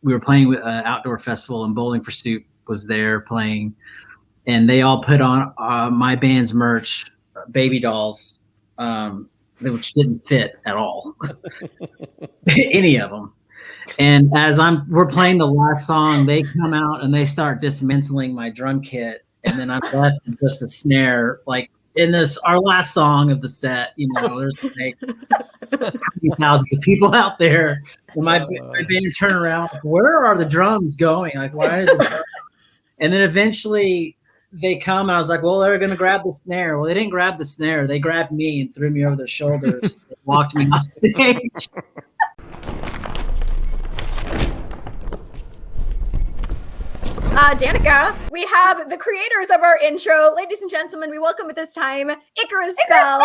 we were playing with an outdoor festival, and Bowling for Soup was there playing, and they all put on my band's merch, baby dolls, which didn't fit at all, any of them. And as we're playing the last song, they come out and they start dismantling my drum kit, and then I'm left with just a snare. Like in our last song of the set, there's like thousands of people out there. And my band turn around, like, where are the drums going? Like, why is it? And then eventually they come, and I was like, well, they're going to grab the snare. Well, they didn't grab the snare. They grabbed me and threw me over their shoulders and walked me off stage. Danica, we have the creators of our intro. Ladies and gentlemen, we welcome at this time Icarus Bell,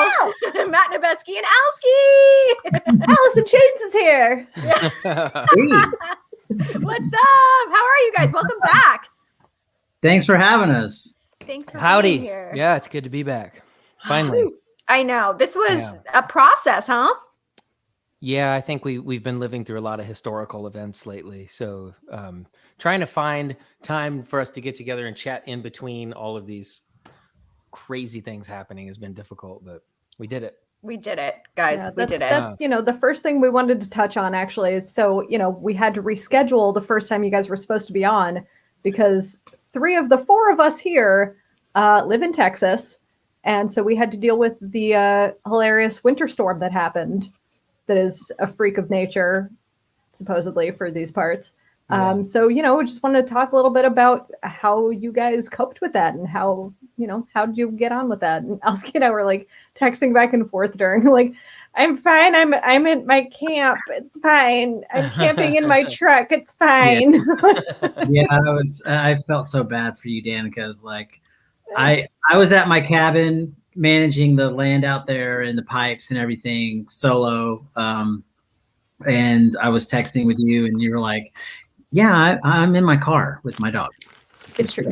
Matt Noveskey, and Alski. Allison Chains is here. Yeah. What's up? How are you guys? Welcome back. Thanks for having us. Thanks for Howdy. being here. Yeah, it's good to be back. Finally. I know. This was a process, huh? Yeah, I think we've been living through a lot of historical events lately. So trying to find time for us to get together and chat in between all of these crazy things happening has been difficult, but we did it. We did it, guys. Yeah, we did it. That's, the first thing we wanted to touch on actually is, so, we had to reschedule the first time you guys were supposed to be on because 3 of the 4 of us here live in Texas. And so we had to deal with the hilarious winter storm that happened. That is a freak of nature, supposedly, for these parts. Yeah. So, we just wanted to talk a little bit about how you guys coped with that and how did you get on with that? And Alski and I were like texting back and forth during, like, I'm fine. I'm at my camp. It's fine. I'm camping in my truck. It's fine. Yeah, I felt so bad for you, Danica. I was like, I was at my cabin managing the land out there and the pipes and everything solo. And I was texting with you and you were like, yeah, I'm in my car with my dog. It's true.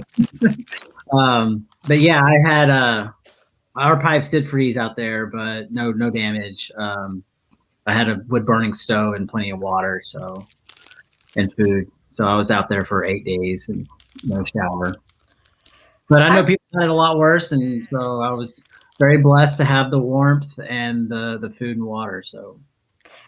But yeah, I had, our pipes did freeze out there, but no damage. I had a wood burning stove and plenty of water, and food. So I was out there for 8 days and no shower. But I know people had it a lot worse, and so I was very blessed to have the warmth and the food and water. So,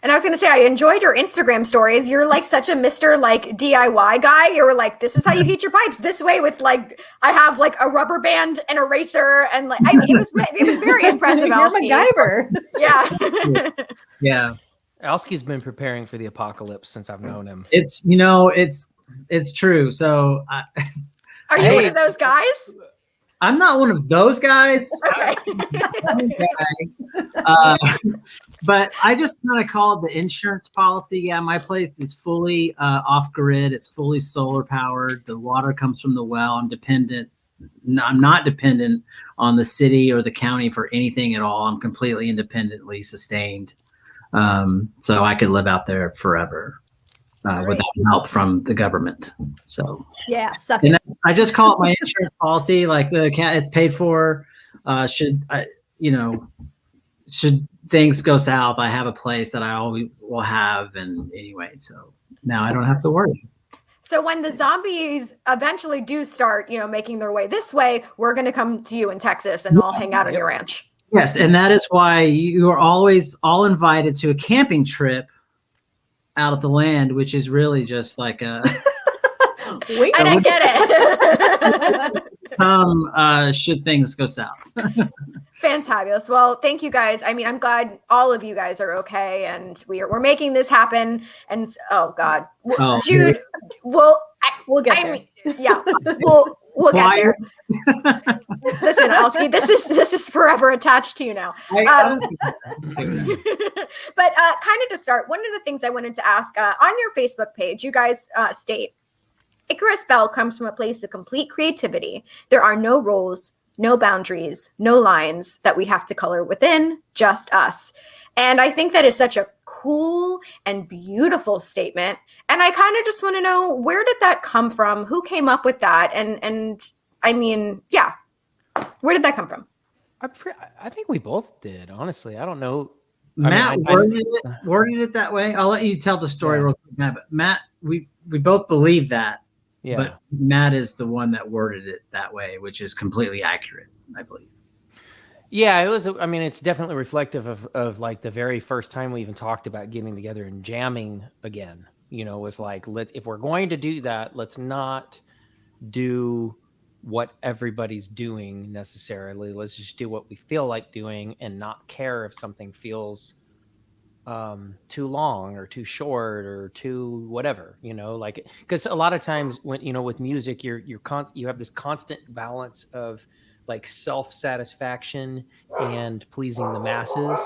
and I was going to say, I enjoyed your Instagram stories. You're like such a Mr. like DIY guy. You were like, this is how you heat your pipes this way with like, I have like a rubber band and a racer. And like, I mean, it was very impressive. You're MacGyver. Yeah. Yeah. Alski's been preparing for the apocalypse since I've known him. It's, it's true. So are you one of those guys? I'm not one of those guys. Okay. But I just kind of call it the insurance policy. Yeah, my place is fully off grid. It's fully solar powered. The water comes from the well. I'm not dependent on the city or the county for anything at all. I'm completely independently sustained. So I could live out there forever. Without help from the government. So yeah, I just call it my insurance policy. Like the cat is paid for. Should things go south, I have a place that I always will have. And anyway, so now I don't have to worry. So when the zombies eventually do start, making their way this way, we're going to come to you in Texas and all hang out on your ranch. Yes, and that is why you are always all invited to a camping trip out of the land, which is really just like a and I get it. Should things go south. Fantabulous. Well, thank you guys. I mean, I'm glad all of you guys are okay, and we're making this happen. And Jude, we'll get there. Yeah, we'll get there. Listen, Alski, this is forever attached to you now. But kind of to start, one of the things I wanted to ask on your Facebook page, you guys state, Icarus Bell comes from a place of complete creativity. There are no rules, no boundaries, no lines that we have to color within, just us. And I think that is such a cool and beautiful statement. And I kind of just want to know, where did that come from? Who came up with that? And I mean, yeah, where did that come from? I think we both did, honestly. I don't know. Matt worded it that way. I'll let you tell the story real quick, Matt. But Matt, both believe that. Yeah. But Matt is the one that worded it that way, which is completely accurate, I believe. Yeah, it was. I mean, it's definitely reflective of like the very first time we even talked about getting together and jamming again. Was like, if we're going to do that, let's not do what everybody's doing necessarily. Let's just do what we feel like doing and not care if something feels too long or too short or too whatever, like, because a lot of times when with music you have this constant balance of like self-satisfaction and pleasing the masses,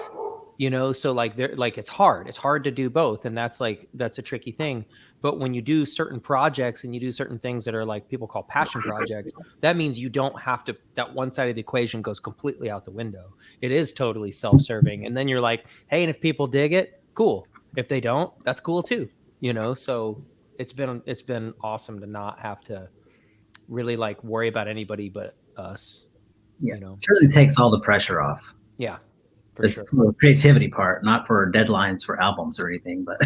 so like it's hard to do both, and that's a tricky thing. But when you do certain projects and you do certain things that are like people call passion projects, that means you don't have to, that one side of the equation goes completely out the window. It is totally self-serving, and then you're like, hey, and if people dig it, cool. If they don't, that's cool too, so it's been awesome to not have to really like worry about anybody but us. Yeah, it really takes all the pressure off. Yeah. It's for the creativity part, not for deadlines for albums or anything, but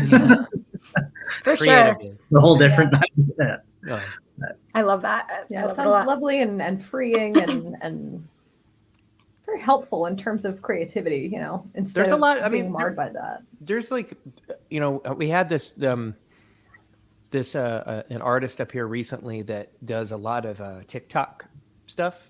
for sure, a whole different idea. Yeah. I love that. Yeah, it sounds lovely and freeing and very helpful in terms of creativity. Instead of being marred by that. There's like, we had this an artist up here recently that does a lot of TikTok stuff,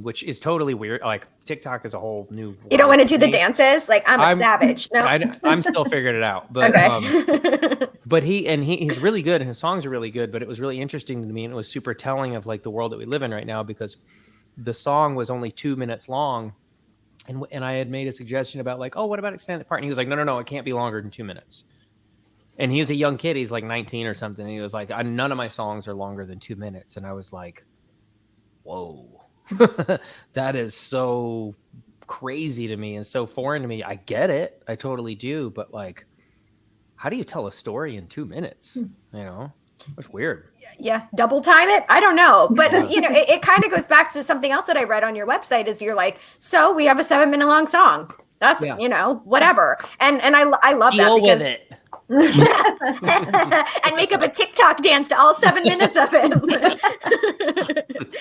which is totally weird. Like TikTok is a whole new. You don't want to do the dances? Like I'm a savage. No, I'm still figuring it out. But okay. But he's really good, and his songs are really good. But it was really interesting to me, and it was super telling of like the world that we live in right now, because the song was only 2 minutes long, and I had made a suggestion about like, oh, what about extending the part? And he was like, no, it can't be longer than 2 minutes. And he was a young kid; he's like 19 or something. And he was like, none of my songs are longer than 2 minutes. And I was like, whoa, that is so crazy to me and so foreign to me. I get it. I totally do. But like, how do you tell a story in 2 minutes? It's weird. Yeah. Double time it. I don't know. But it kind of goes back to something else that I read on your website is you're like, so we have a 7 minute long song. That's, whatever. And I love Deal that. Because, with it. and make up a TikTok dance to all 7 minutes of it.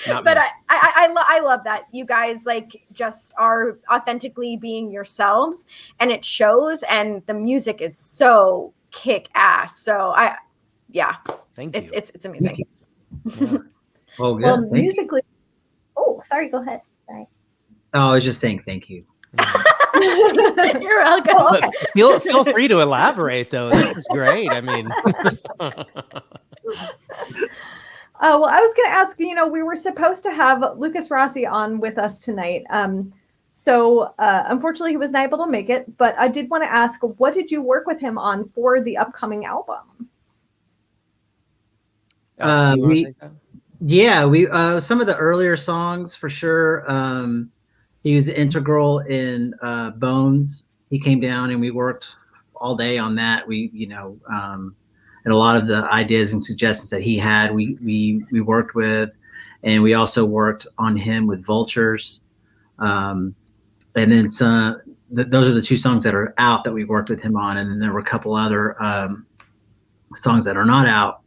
But I love that you guys like just are authentically being yourselves, and it shows, and the music is so kick ass. So thank you. It's amazing. Yeah. Oh, good. Well, musically. Oh, sorry. Go ahead. Sorry. Oh, I was just saying thank you. You're welcome. Oh, okay. Feel free to elaborate, though. This is great. I mean, well, I was going to ask. We were supposed to have Lukas Rossi on with us tonight. So unfortunately, he was not able to make it. But I did want to ask, what did you work with him on for the upcoming album? We some of the earlier songs for sure. He was integral in Bones. He came down and we worked all day on that. We, and a lot of the ideas and suggestions that he had, we worked with, and we also worked on him with Vultures. And then those are the 2 songs that are out that we worked with him on. And then there were a couple other songs that are not out.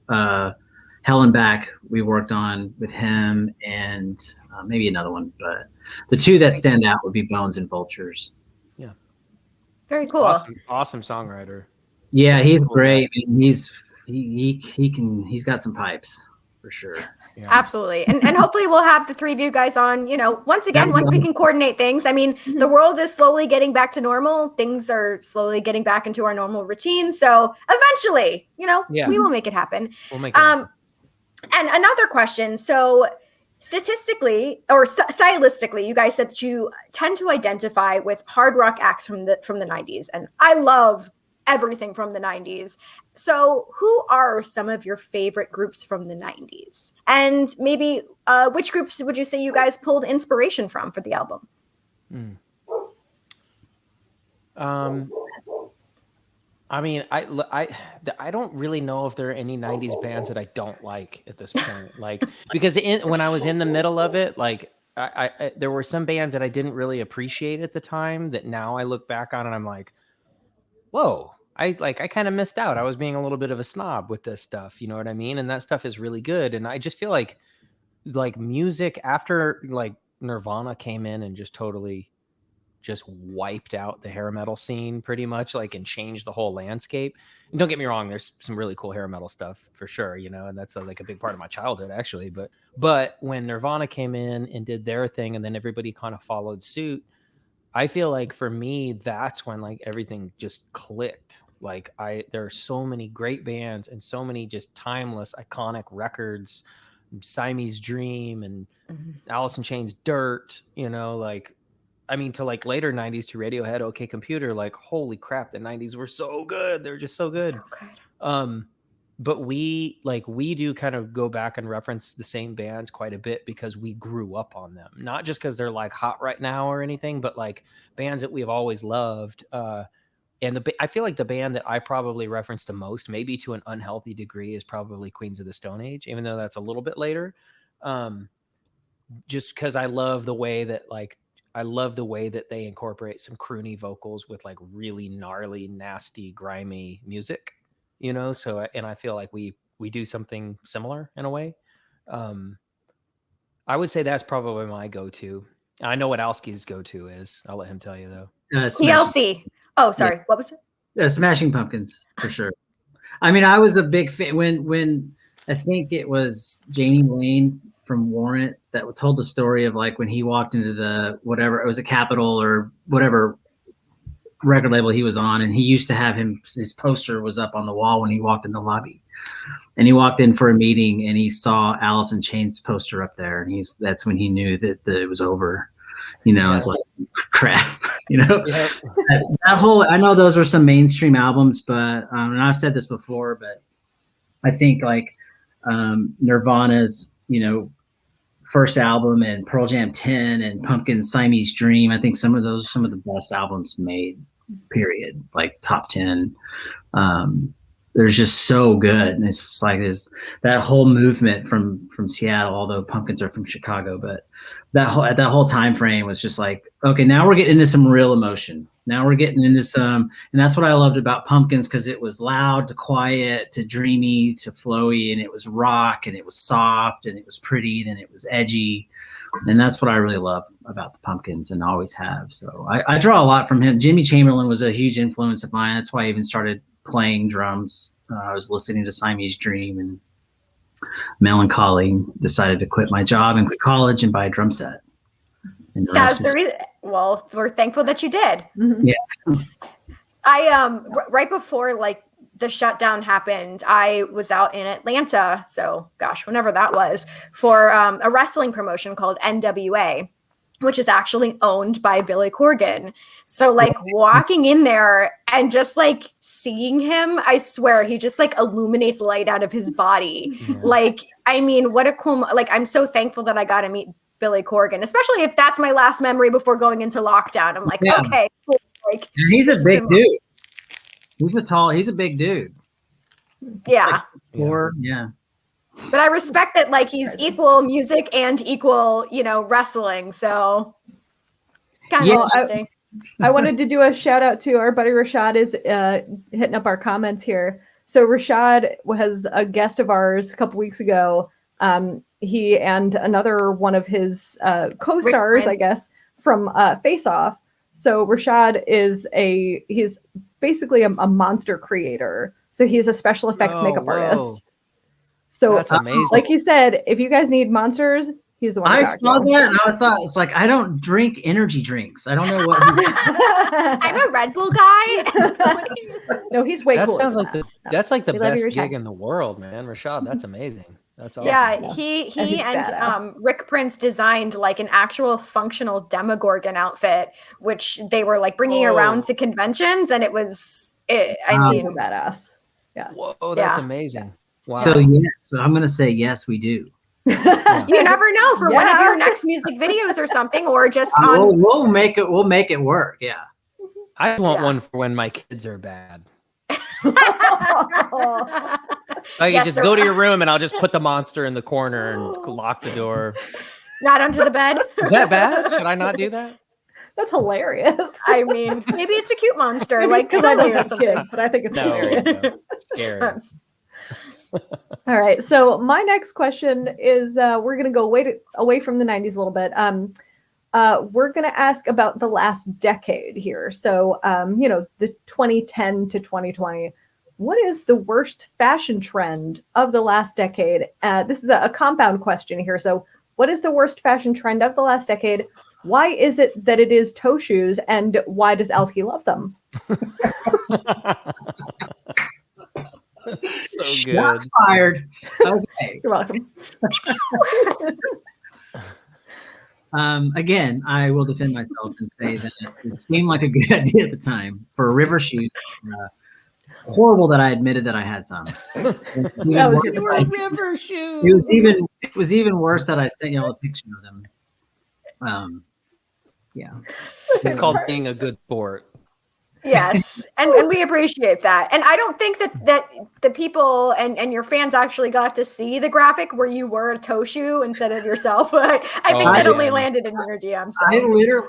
Hell and Back we worked on with him, and maybe another one, but the 2 that stand out would be Bones and Vultures. Yeah. Very cool. Awesome songwriter. Yeah, he's great. He's got some pipes for sure. Yeah. Absolutely. And hopefully we'll have the 3 of you guys on, once we can coordinate things. I mean, the world is slowly getting back to normal. Things are slowly getting back into our normal routine. So eventually, we will make it happen. We'll make it happen. And another question. So statistically or stylistically, you guys said that you tend to identify with hard rock acts from the 90s. And I love everything from the 90s. So who are some of your favorite groups from the 90s? And maybe which groups would you say you guys pulled inspiration from for the album? I mean, I don't really know if there are any 90s bands that I don't like at this point. Like, because when I was in the middle of it, like I there were some bands that I didn't really appreciate at the time that now I look back on and I'm like, whoa, I kind of missed out. I was being a little bit of a snob with this stuff, you know what I mean? And that stuff is really good. And I just feel like music after like Nirvana came in and just totally just wiped out the hair metal scene pretty much, like, and changed the whole landscape. And don't get me wrong, there's some really cool hair metal stuff for sure, you know, and that's like a big part of my childhood actually. But when Nirvana came in and did their thing, and then everybody kind of followed suit, I feel like for me, that's when like everything just clicked. Like there are so many great bands and so many just timeless, iconic records, Siamese Dream and Alice in Chains Dirt, you know, like, I mean, to like later 90s to Radiohead, OK Computer, like, holy crap, the 90s were so good. They were just so good. So good. But we do kind of go back and reference the same bands quite a bit because we grew up on them, not just because they're like hot right now or anything, but like bands that we've always loved. And I feel like the band that I probably reference the most, maybe to an unhealthy degree, is probably Queens of the Stone Age, even though that's a little bit later. Just because I love the way that they incorporate some croony vocals with like really gnarly, nasty, grimy music, you know? So, and I feel like we do something similar in a way. I would say that's probably my go-to. I know what Alski's go-to is. I'll let him tell you though. TLC. Oh, sorry. Yeah. What was it? Smashing Pumpkins for sure. I mean, I was a big fan when I think it was Janie Wayne from Warrant that told the story of like when he walked into the whatever, it was a Capitol or whatever record label he was on, and he used to have his poster was up on the wall when he walked in the lobby, and he walked in for a meeting and he saw Alice in Chains poster up there, and that's when he knew that it was over, you know. It's like crap, you know. That whole, I know those were some mainstream albums, but and I've said this before, but I think like Nirvana's, you know, first album and Pearl Jam 10 and Pumpkin's Siamese Dream, I think some of the best albums made, period. Like top 10. They're just so good. And it's just like there's that whole movement from Seattle, although Pumpkins are from Chicago, but that whole time frame was just like, okay, now we're getting into some real emotion. Now we're getting into some, and that's what I loved about Pumpkins, because it was loud to quiet to dreamy to flowy, and it was rock and it was soft and it was pretty and it was edgy. And that's what I really love about the Pumpkins and always have. So I draw a lot from him. Jimmy Chamberlain was a huge influence of mine. That's why I even started playing drums. I was listening to Siamese Dream and Melancholy, decided to quit my job and quit college and buy a drum set. That's the reason. Well, we're thankful that you did. Yeah. I right before like the shutdown happened, I was out in Atlanta. So gosh, whenever that was, for a wrestling promotion called NWA, which is actually owned by Billy Corgan. So like walking in there and just like seeing him, I swear he just like illuminates light out of his body. Yeah. Like, I mean, what a cool, like, I'm so thankful that I got to meet Billy Corgan, especially if that's my last memory before going into lockdown. I'm like, okay, cool. Like, and he's a big dude. He's a big dude. Yeah. Yeah. But I respect that, like, he's equal music and equal, you know, wrestling. So kind of interesting. I wanted to do a shout out to our buddy Rashid is hitting up our comments here. So Rashid was a guest of ours a couple weeks ago. He and another one of his co-stars, I guess, from Face Off. So Rashid he's basically a monster creator. So he's a special effects makeup artist. So that's amazing. Like you said, if you guys need monsters, he's the one. I saw that and I thought, it's like, I don't drink energy drinks. I don't know what. I'm a Red Bull guy. No, he's way cool. That's like the best gig in the world, man. Rashid, that's amazing. That's awesome. Yeah, he and Rick Prince designed like an actual functional Demogorgon outfit, which they were like bringing around to conventions, and I mean, badass. Yeah. Whoa, that's amazing. Wow. So yes, so I'm gonna say yes, we do. You never know for one of your next music videos or something, or just on. We'll make it work. Yeah. I want one for when my kids are bad. I can just go to your room and I'll just put the monster in the corner and lock the door. Not under the bed. Is that bad? Should I not do that? That's hilarious. I mean, maybe it's a cute monster, Maybe like because I Sully don't or have something. kids, but I think it's hilarious. No, scary. All right. So my next question is we're going to go away from the 90s a little bit. We're going to ask about the last decade here. So, the 2010 to 2020. What is the worst fashion trend of the last decade? This is a compound question here. So what is the worst fashion trend of the last decade? Why is it that it is toe shoes? And why does Alski love them? So good. Shots fired. Okay. You're welcome. Again, I will defend myself and say that it seemed like a good idea at the time for river shoes. Horrible that I admitted that I had some. That was your river shoes. It was even worse that I sent you all a picture of them. Yeah. It's called being a good sport. Yes, and we appreciate that. And I don't think that the people and your fans actually got to see the graphic where you were a toe shoe instead of yourself. I think that only landed in your DM. So. I literally,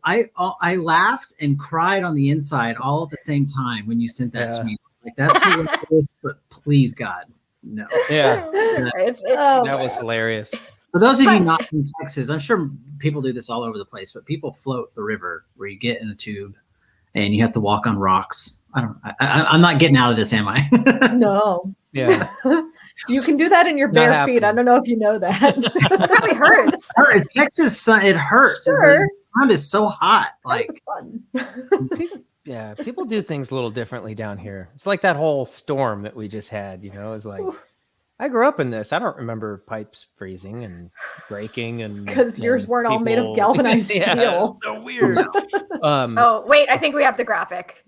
I laughed and cried on the inside all at the same time when you sent that to me. Like, that's hilarious, but please God, no. Yeah, that was hilarious. For those of you not in Texas, I'm sure people do this all over the place, but people float the river where you get in a tube and you have to walk on rocks. I'm not getting out of this, am I? No. Yeah. You can do that in your bare feet. I don't know if you know that. It probably hurts. Texas sun, it hurts. Sure. The ground is so hot. Like, fun. Yeah, people do things a little differently down here. It's like that whole storm that we just had, it's like, I grew up in this. I don't remember pipes freezing and breaking, and because yours weren't all made of galvanized steel. So weird. Oh wait, I think we have the graphic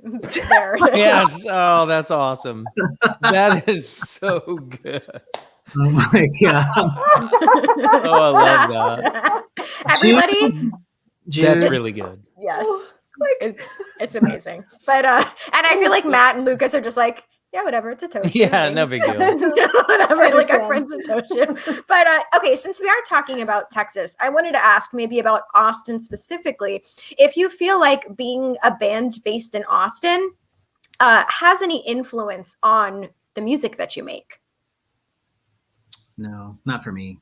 there. Yes. Oh, that's awesome. That is so good. oh my God. Oh, I love that. Everybody, that's really good. Yes, it's amazing. But and I feel like Matt and Lucas are just like, yeah, whatever. It's a toe shoe. Yeah, no big deal. Whatever. Like our friends in toe shoe. But okay, since we are talking about Texas, I wanted to ask maybe about Austin specifically. If you feel like being a band based in Austin has any influence on the music that you make? No, not for me.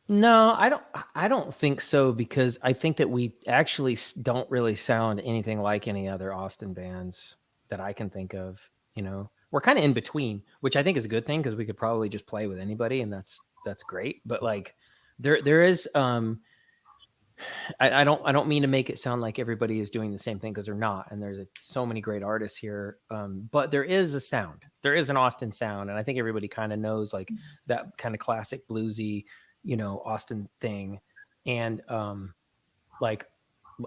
No, I don't think so, because I think that we actually don't really sound anything like any other Austin bands that I can think of. We're kind of in between, which I think is a good thing, because we could probably just play with anybody, and that's great. But like there is I don't mean to make it sound like everybody is doing the same thing, because they're not, and there's so many great artists here. But there is a sound. There is an Austin sound, and I think everybody kind of knows like that kind of classic bluesy, Austin thing. And like,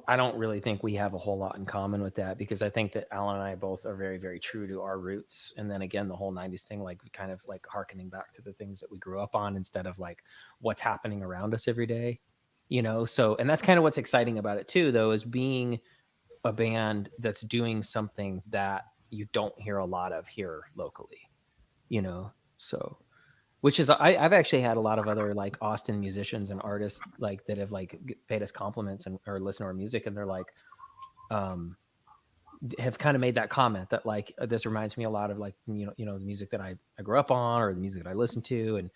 I don't really think we have a whole lot in common with that, because I think that Alan and I both are very, very true to our roots. And then again, the whole 90s thing, like kind of like hearkening back to the things that we grew up on instead of like what's happening around us every day, So, and that's kind of what's exciting about it too, though, is being a band that's doing something that you don't hear a lot of here locally, so. Which is, I've actually had a lot of other like Austin musicians and artists like that have like paid us compliments or listen to our music, and they're like, have kind of made that comment that like, this reminds me a lot of like, the music that I grew up on, or the music that I listen to, and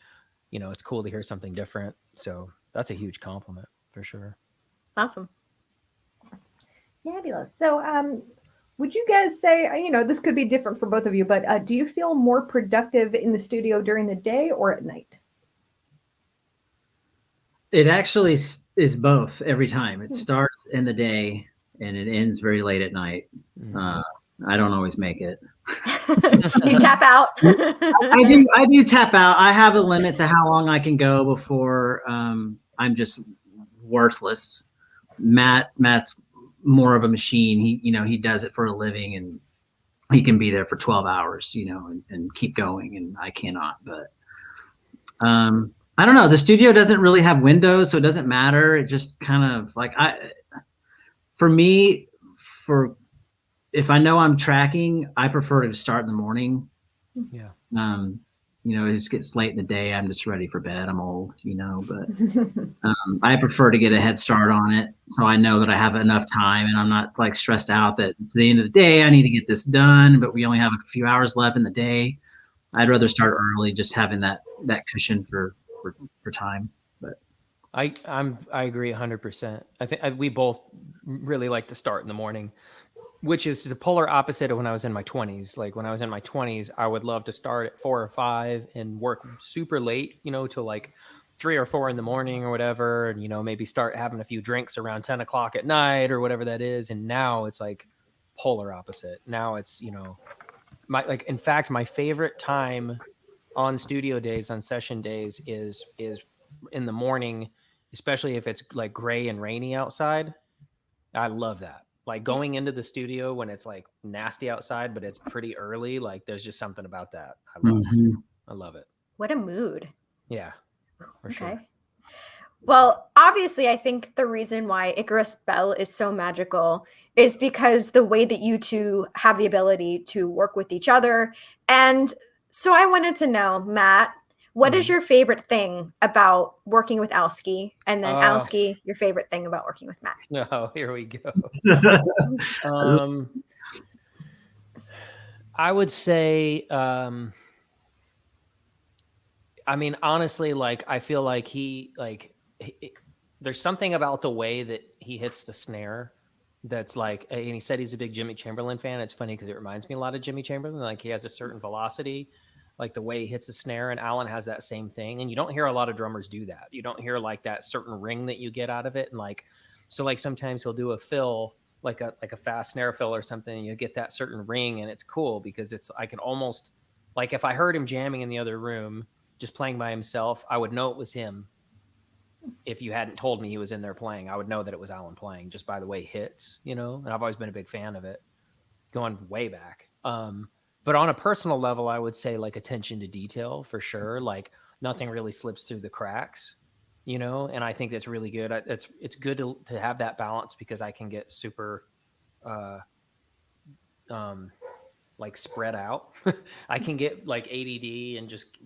it's cool to hear something different. So that's a huge compliment for sure. Awesome. Fabulous. So, would you guys say, this could be different for both of you, but do you feel more productive in the studio during the day or at night? It actually is both every time. It starts in the day and it ends very late at night. I don't always make it. You tap out. I do tap out. I have a limit to how long I can go before I'm just worthless. Matt's more of a machine. He does it for a living, and he can be there for 12 hours, and keep going, and I cannot. But I don't know. The studio doesn't really have windows, so it doesn't matter. It just kind of like if I know I'm tracking, I prefer to start in the morning. Yeah. it just gets late in the day. I'm just ready for bed. I'm old, but I prefer to get a head start on it. So I know that I have enough time and I'm not like stressed out that it's the end of the day. I need to get this done, but we only have a few hours left in the day. I'd rather start early, just having that cushion for time. But I agree 100%. I think we both really like to start in the morning, which is the polar opposite of when I was in my 20s. Like when I was in my 20s, I would love to start at 4 or 5 and work super late, till like 3 or 4 in the morning or whatever. And, maybe start having a few drinks around 10 o'clock at night or whatever that is. And now it's like polar opposite. Now it's, in fact, my favorite time on studio days, on session days is in the morning, especially if it's like gray and rainy outside. I love that. Like going into the studio when it's like nasty outside, but it's pretty early. Like there's just something about that. I love it. What a mood. Yeah, for sure. Well, obviously, I think the reason why Icarus Bell is so magical is because the way that you two have the ability to work with each other. And so I wanted to know, Matt, what is your favorite thing about working with Alski? And then Alski, your favorite thing about working with Matt? No, here we go. I would say, honestly, like, I feel like there's something about the way that he hits the snare that's like, and he said he's a big Jimmy Chamberlain fan. It's funny because it reminds me a lot of Jimmy Chamberlain. Like he has a certain velocity, like the way he hits the snare, and Alan has that same thing. And you don't hear a lot of drummers do that. You don't hear like that certain ring that you get out of it. And like, so like sometimes he'll do a fill, like a fast snare fill or something, and you get that certain ring, and it's cool because I can almost, like if I heard him jamming in the other room, just playing by himself, I would know it was him. If you hadn't told me he was in there playing, I would know that it was Alan playing just by the way he hits, and I've always been a big fan of it going way back. But on a personal level, I would say like attention to detail for sure. Like nothing really slips through the cracks, and I think that's really good. It's good to have that balance because I can get super, like spread out. I can get like ADD and just,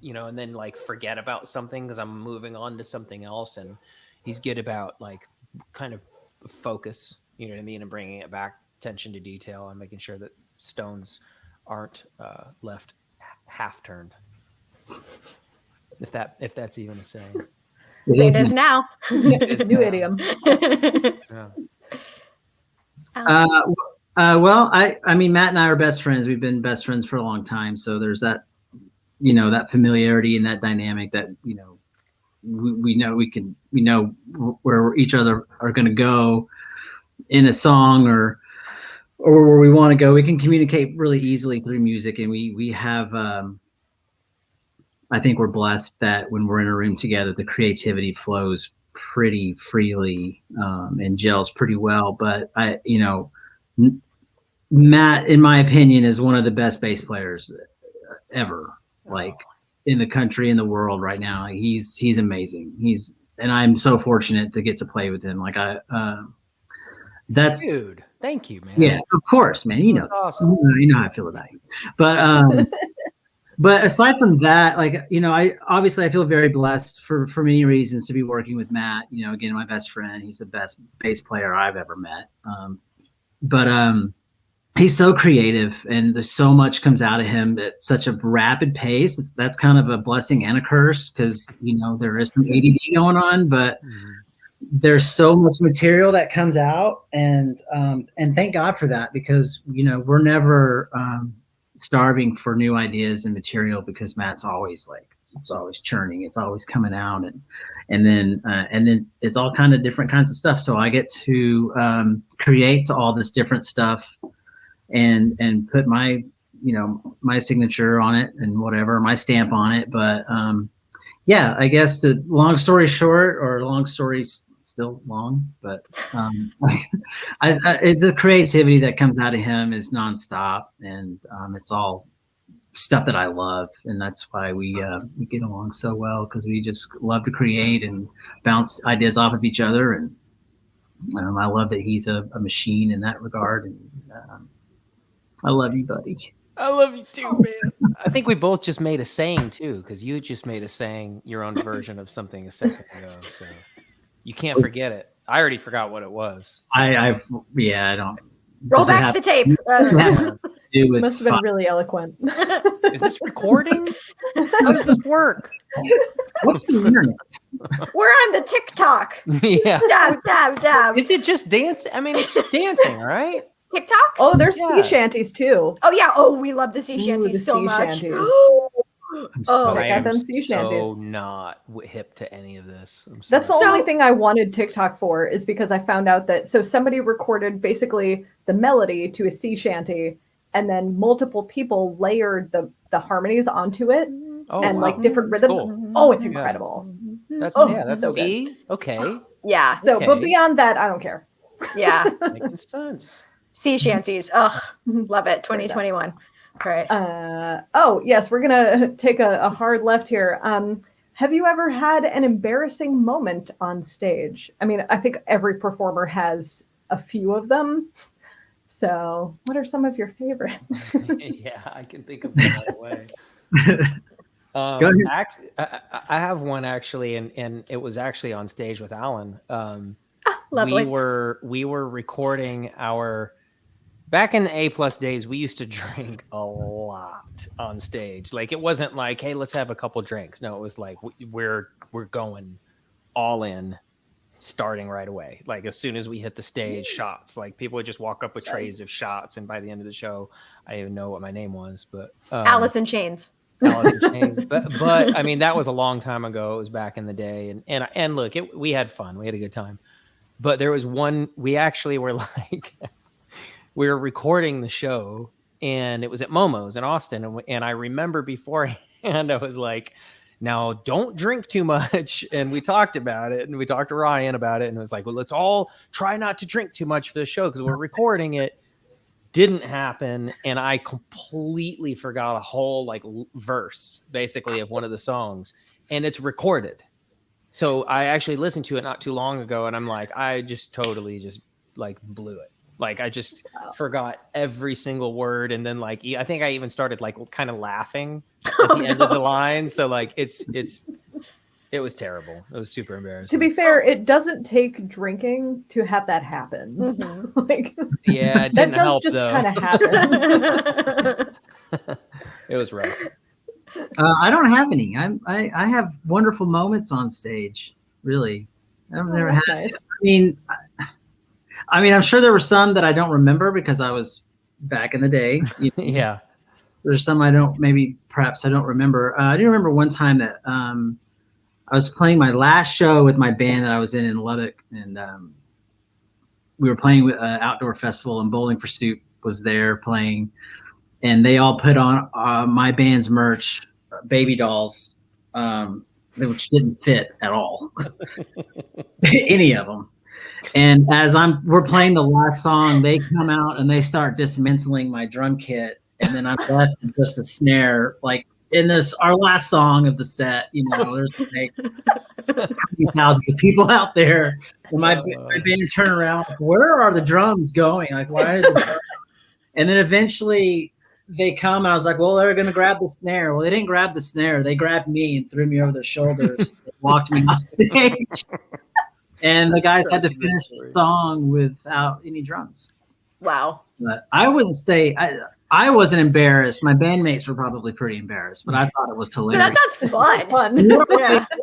and then like forget about something because I'm moving on to something else. And he's good about like kind of focus, you know what I mean? And bringing it back, attention to detail, and making sure that stones aren't left half turned. If that's even a saying. It is now. New idiom. Yeah. Well, I mean, Matt and I are best friends. We've been best friends for a long time. So there's that, that familiarity and that dynamic that, we know where each other are going to go in a song or where we want to go. We can communicate really easily through music. And we have, I think we're blessed that when we're in a room together, the creativity flows pretty freely, and gels pretty well. But Matt, in my opinion, is one of the best bass players ever, like in the country, in the world right now. Like, he's amazing. And I'm so fortunate to get to play with him. Like that's dude. Thank you, man. Yeah, of course, man. That's awesome. You know how I feel about you. But but aside from that, like I feel very blessed for many reasons to be working with Matt. Again, my best friend. He's the best bass player I've ever met. But he's so creative, and there's so much comes out of him at such a rapid pace. That's kind of a blessing and a curse because there is some ADD going on, but there's so much material that comes out, and thank God for that because we're never starving for new ideas and material because Matt's always it's always churning, it's always coming out, and then it's all kind of different kinds of stuff. So I get to create all this different stuff and put my my signature on it and whatever, my stamp on it. But yeah, I guess long story short, or long story still long, but the creativity that comes out of him is nonstop, and it's all stuff that I love, and that's why we get along so well, because we just love to create and bounce ideas off of each other. And I love that he's a machine in that regard. And I love you, buddy. I love you too, man. I think we both just made a saying too, because you just made a saying your own version of something a second ago. So you can't forget it. I already forgot what it was. I don't. Roll back the tape. It must have been really eloquent. Is this recording? How does this work? What's the internet? We're on the TikTok. Yeah. Dab, dab, dab. Is it just dance? I mean, it's just dancing, right? TikToks? Oh, there's sea shanties too. Oh yeah. Oh, we love the sea shanties so much. Oh, I got am them sea so shanties. not hip to any of this. I'm That's the sorry. only thing I wanted TikTok for, is because I found out that somebody recorded basically the melody to a sea shanty, and then multiple people layered the harmonies onto it, and like different rhythms. Cool. Oh, it's incredible. That's that's so see? Okay. yeah. So, Okay. but beyond that, I don't care. Yeah. Making sense. Sea shanties. Ugh. Love it. 2021. Great. Oh yes, we're gonna take a hard left here. Have you ever had an embarrassing moment on stage? I mean, I think every performer has a few of them. So, what are some of your favorites? Yeah, I can think of it right away. Go ahead. Actually, I have one actually, and it was actually on stage with Alan. Lovely. We were recording our back in the A+ days. We used to drink a lot on stage. Like, it wasn't like, hey, let's have a couple drinks. No, it was like we're going all in, starting right away. Like, as soon as we hit the stage, shots. Like, people would just walk up with trays of shots, and by the end of the show, I didn't even know what my name was, but Alice in Chains. Alice in Chains. But I mean, that was a long time ago. It was back in the day, and look, we had fun. We had a good time. But there was one, we actually were like, we were recording the show, and it was at Momo's in Austin, and I remember beforehand, I was like, now don't drink too much. And we talked about it, and we talked to Ryan about it, and it was like, well, let's all try not to drink too much for the show because we're recording it. Didn't happen, and I completely forgot a whole like verse basically of one of the songs, and it's recorded. So I actually listened to it not too long ago, and I'm like, I just totally just like blew it. Like, I just forgot every single word. And then like, I think I even started like kind of laughing at the end of the line. So like, it was terrible. It was super embarrassing. To be fair, it doesn't take drinking to have that happen. Mm-hmm. Like, yeah, it that didn't does help just though. kind of happen. It was rough. I don't have any. I have wonderful moments on stage. Really, I've never had. Nice. I mean, I'm sure there were some that I don't remember because I was back in the day. Yeah. There's some perhaps I don't remember. I do remember one time that I was playing my last show with my band that I was in Lubbock, and we were playing with an outdoor festival, and Bowling for Soup was there playing, and they all put on my band's merch, baby dolls, which didn't fit at all, any of them. And as we're playing the last song, they come out and they start dismantling my drum kit, and then I'm left with just a snare. Like, in our last song of the set, there's like thousands of people out there, and my band turn around, like, where are the drums going? Like, why is it? And then eventually they come, and I was like, well, they're going to grab the snare. Well, they didn't grab the snare. They grabbed me and threw me over their shoulders and walked me off stage. And the guys had to finish the song without any drums. Wow. But I wouldn't say I wasn't embarrassed. My bandmates were probably pretty embarrassed, but I thought it was hilarious. That sounds fun. It's fun. What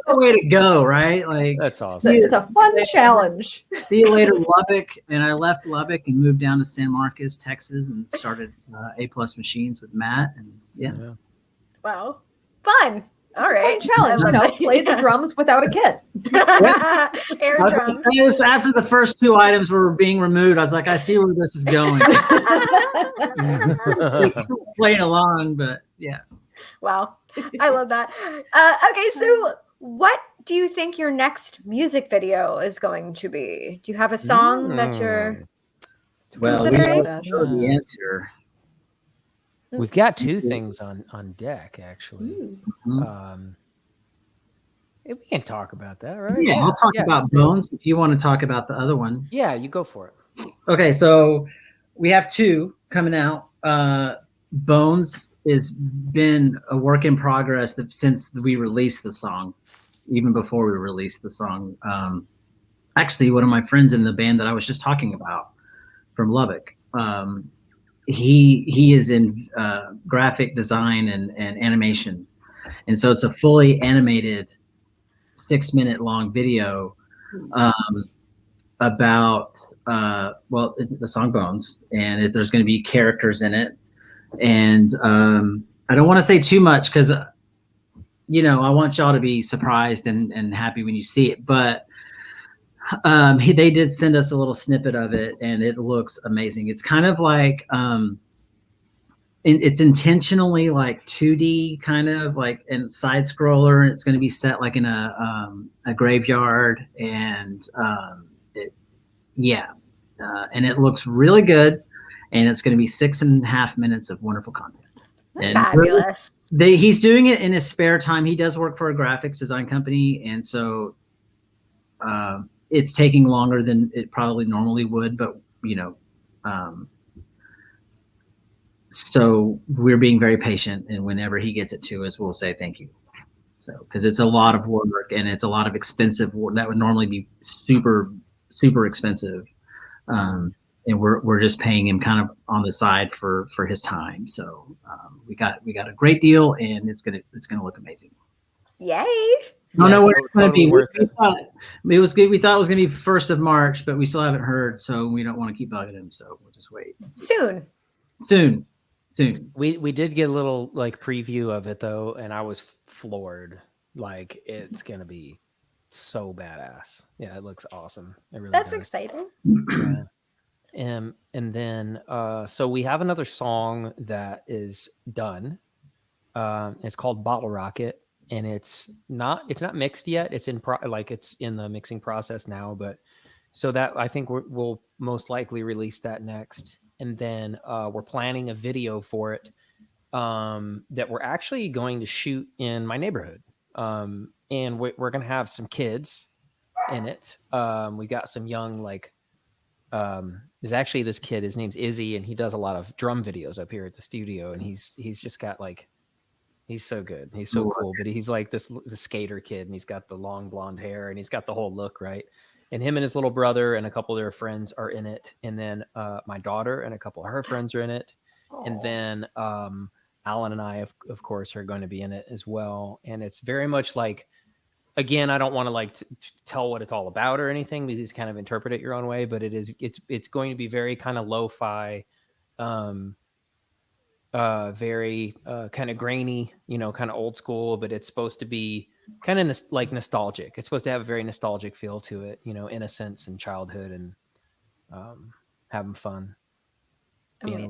a way to go, right? Like, That's awesome. It's a fun challenge. See you later, Lubbock. And I left Lubbock and moved down to San Marcos, Texas, and started A+ Machines with Matt. And yeah. Wow. Fun. All right. Fun challenge. Play the drums without a kit. Air drums. It was after the first two items were being removed. I was like, I see where this is going. Playing along, but yeah. Wow. I love that. Okay, so what do you think your next music video is going to be? Do you have a song that you're Well, we considering? don't know the answer. We've got two things on deck, actually. We can talk about that, right? Yeah, I'll talk about Bones if you want to talk about the other one. Yeah, you go for it. Okay, so we have two coming out. Bones it's been a work in progress since we released the song, even before we released the song. Actually, one of my friends in the band that I was just talking about from Lubbock, he is in graphic design and animation, and so it's a fully animated 6-minute long video about the song Bones, and there's going to be characters in it, and I don't want to say too much because I want y'all to be surprised and happy when you see it, but they did send us a little snippet of it, and it looks amazing. It's kind of like it's intentionally like 2D kind of like and side scroller, and it's going to be set like in a graveyard, and and it looks really good, and it's going to be 6.5 minutes of wonderful content. And fabulous. He's doing it in his spare time. He does work for a graphics design company, and so it's taking longer than it probably normally would, but so we're being very patient, and whenever he gets it to us, we'll say thank you. So, because it's a lot of work and it's a lot of expensive work that would normally be super, super expensive, and we're just paying him kind of on the side for his time. So we got a great deal, and it's gonna look amazing. Yay! I don't know where it's going to be. We thought it was good. We thought it was going to be 1st of March, but we still haven't heard, so we don't want to keep bugging him. So we'll just wait. Soon. We did get a little like preview of it though, and I was floored. Like it's gonna be so badass. Yeah, it looks awesome. It really That's does. exciting. Yeah. And then so we have another song that is done. It's called Bottle Rocket, and it's not mixed yet. It's it's in the mixing process now, but so that I think we'll most likely release that next. And then we're planning a video for it that we're actually going to shoot in my neighborhood. And we're going to have some kids in it. We got some young, there's actually this kid, his name's Izzy, and he does a lot of drum videos up here at the studio. And he's just got he's so good. He's so cool, but he's like the skater kid, and he's got the long blonde hair, and he's got the whole look, right? And him and his little brother and a couple of their friends are in it. And then my daughter and a couple of her friends are in it. Aww. And then Alan and I, of course, are going to be in it as well. And it's very much like, again, I don't want to tell what it's all about or anything, because you kind of interpret it your own way. But it's going to be very kind of lo-fi, very kind of grainy, kind of old school. But it's supposed to be kind of nostalgic. It's supposed to have a very nostalgic feel to it, innocence and childhood and having fun, being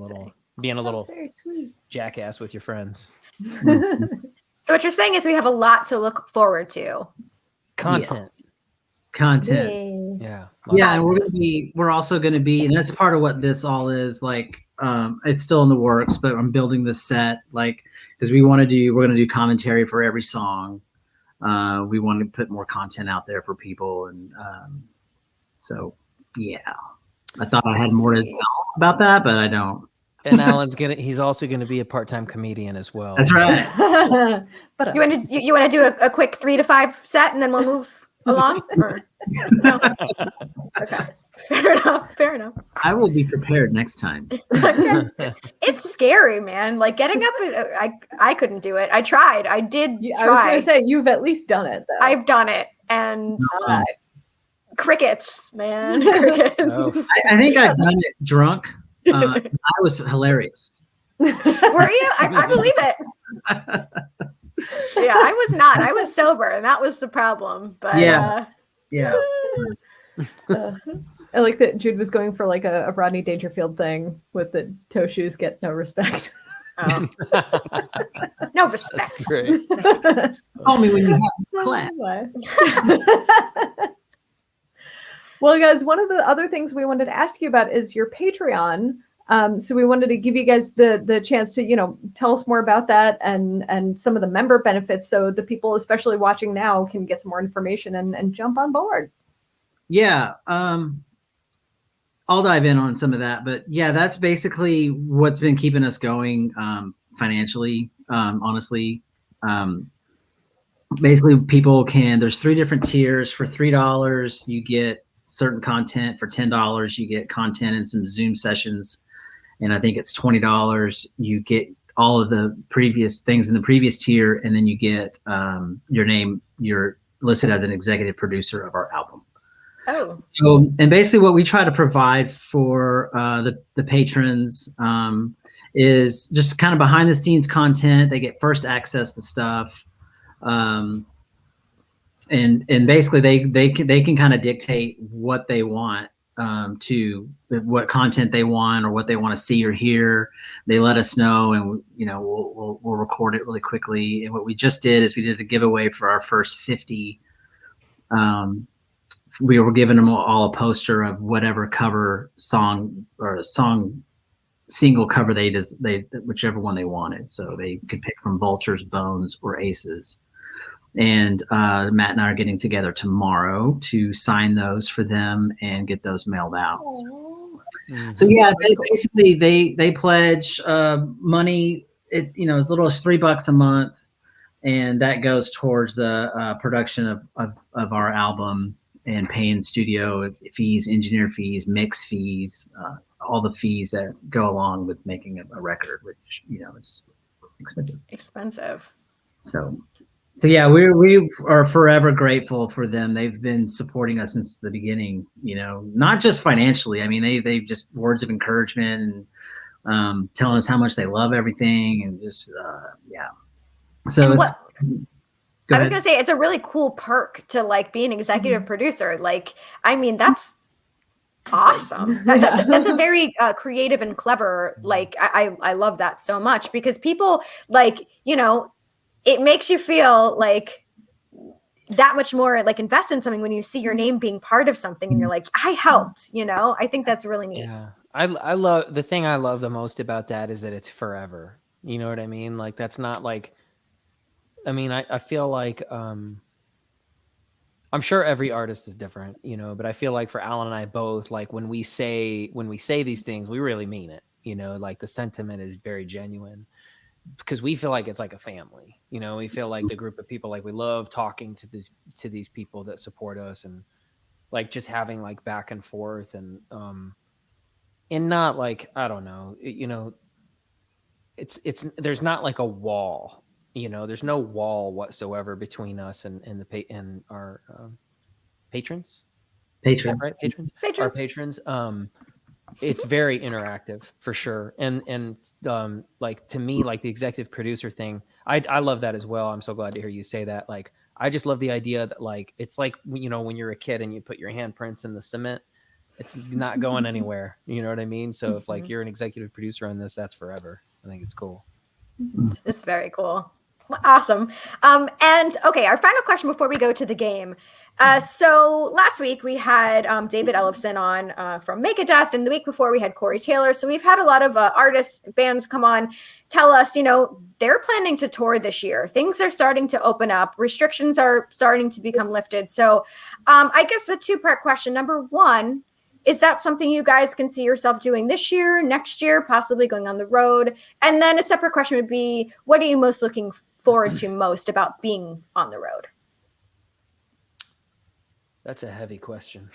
a little very sweet jackass with your friends. So what you're saying is we have a lot to look forward to. Content. Yeah. And we're also going to be, and that's part of what this all is like. It's still in the works, but I'm building the set, because we're going to do commentary for every song. We want to put more content out there for people. And so, yeah, I thought I had more to tell about that, but I don't. And Alan's he's also going to be a part-time comedian as well. That's right. But you want to do a quick 3 to 5 set, and then we'll move along? Or? No? Okay. Fair enough. I will be prepared next time. Okay. It's scary, man. Like getting up, I couldn't do it. I tried. I did try. I was going to say, you've at least done it, though. I've done it. And crickets, man. Crickets. Oh. I think I've done it drunk. I was hilarious. Were you? I believe it. Yeah, I was not. I was sober, and that was the problem. But yeah. I like that Jude was going for a Rodney Dangerfield thing with the toe shoes get no respect. Oh. No respect. That's great. Call me when you have class. Well, guys, one of the other things we wanted to ask you about is your Patreon. So we wanted to give you guys the chance to, tell us more about that and some of the member benefits, so the people, especially watching now, can get some more information and jump on board. Yeah. I'll dive in on some of that, but yeah, that's basically what's been keeping us going. financially, honestly. Basically, there's 3 different tiers. For $3, you get certain content. For $10, you get content and some Zoom sessions. And I think it's $20. You get all of the previous things in the previous tier, and then you get you're listed as an executive producer of our album. Oh. So, and basically what we try to provide for the patrons is just kind of behind the scenes content. They get first access to stuff. And basically they can kind of dictate what they want, to what content they want or what they want to see or hear. They let us know, and we'll record it really quickly. And what we just did is we did a giveaway for our first 50. We were giving them all a poster of whatever cover song or song single cover they whichever one they wanted. So they could pick from Vultures, Bones, or Aces. And Matt and I are getting together tomorrow to sign those for them and get those mailed out. So yeah, they pledge money. As little as $3 a month, and that goes towards the production of our album and paying studio fees, engineer fees, mix fees, all the fees that go along with making a record, which is expensive. So yeah, we are forever grateful for them. They've been supporting us since the beginning, not just financially. I mean, they just words of encouragement and telling us how much they love everything, and just yeah. So I was going to say, it's a really cool perk to be an executive producer. I mean, that's awesome. That's a very creative and clever, I love that so much, because people it makes you feel that much more invest in something when you see your name being part of something and you're like, I helped, I think that's really neat. Yeah. I love the thing I love the most about that is that it's forever. You know what I mean? That's not I feel like, I'm sure every artist is different, but I feel like for Alan and I both, when we say these things, we really mean it, the sentiment is very genuine, because we feel like it's like a family, we feel like the group of people, we love talking to these people that support us, and just having back and forth, and not I don't know, it's there's not a wall, there's no wall whatsoever between us and our patrons. Right? Patrons. Our patrons. It's very interactive for sure. And to me, the executive producer thing, I love that as well. I'm so glad to hear you say that. I just love the idea that it's when you're a kid and you put your handprints in the cement, it's not going anywhere. You know what I mean? So if you're an executive producer on this, that's forever. I think it's cool. It's very cool. Awesome. And okay, our final question before we go to the game. So last week we had David Ellefson on from Megadeth, and the week before we had Corey Taylor. So we've had a lot of artists, bands come on, tell us, they're planning to tour this year. Things are starting to open up. Restrictions are starting to become lifted. So I guess the 2-part question. Number 1, is that something you guys can see yourself doing this year, next year, possibly going on the road? And then a separate question would be, what are you most looking forward to most about being on the road? That's a heavy question.